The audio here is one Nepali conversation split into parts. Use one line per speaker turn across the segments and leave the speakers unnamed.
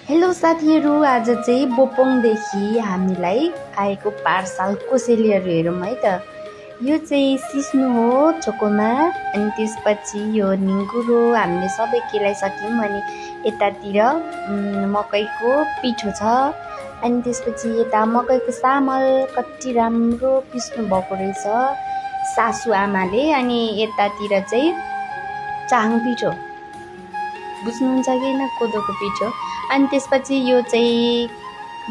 हेलो साथीहरू, आज चाहिँ बोपोङदेखि हामीलाई आएको पार्सल कोसेलीहरू हेरौँ है त। यो चाहिँ सिस्नु हो चोकोमा, अनि त्यसपछि यो निङ्गुर हो। हामीले सबै केलाइसक्यौँ। अनि यतातिर मकैको पिठो छ, अनि त्यसपछि यता मकैको चामल कति राम्रो पिस्नु भएको रहेछ सासु आमाले। अनि यतातिर चाहिँ चाङ पिठो, बुझ्नुहुन्छ कि न, कोदोको पिठो। अनि त्यसपछि यो चाहिँ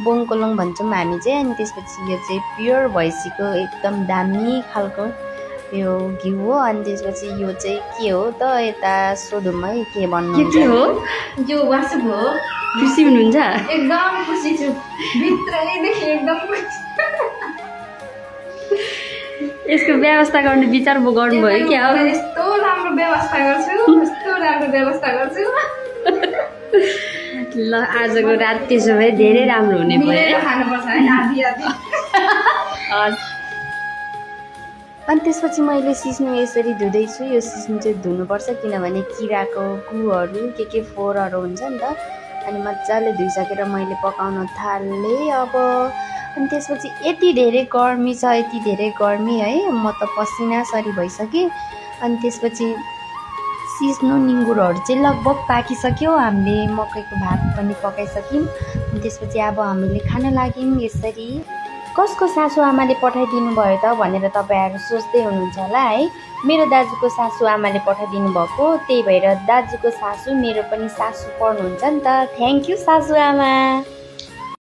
बोङकोलोङ भन्छौँ हामी चाहिँ। अनि त्यसपछि यो चाहिँ प्योर भैँसीको एकदम दामी खालको यो घिउ हो। अनि त्यसपछि यो चाहिँ के हो त, यता सोधौँ है के भन्नुहुन्छ।
के हो
यो वासुक हो।
खुसी हुनुहुन्छ?
एकदम खुसी छु, भित्रैदेखि एकदम
यसको व्यवस्था गर्ने विचार गर्नुभयो क्या?
यस्तो राम्रो व्यवस्था गर्छु, यस्तो राम्रो व्यवस्था गर्छु।
ल, आजको रात त्यसो भए धेरै राम्रो हुने भयो।
खानुपर्छ है, आधी आधी। अनि त्यसपछि मैले सिस्नु यसरी धुँदैछु। यो सिस्नु चाहिँ धुनुपर्छ, किनभने किराको गुहरू के फोहोरहरू हुन्छ नि त। अनि मजाले धुइसकेर मैले पकाउन थालेँ अब। अनि त्यसपछि यति धेरै गर्मी छ, यति धेरै गर्मी है, म त पसिनासरी भइसकेँ। अनि त्यसपछि सिस्नु निङ्गुरहरू चाहिँ लगभग पाकिसक्यो। हामीले मकैको भात पनि पकाइसक्यौँ। अनि त्यसपछि अब हामीले खान लाग्यौँ यसरी। कसको सासु आमाले पठाइदिनु भयो त भनेर तपाईँहरू सोच्दै हुनुहुन्छ होला है। मेरो दाजुको सासु आमाले पठाइदिनु भएको, त्यही भएर दाजुको सासु मेरो पनि सासु पर्नुहुन्छ नि त। थ्याङ्क यू सासु आमा।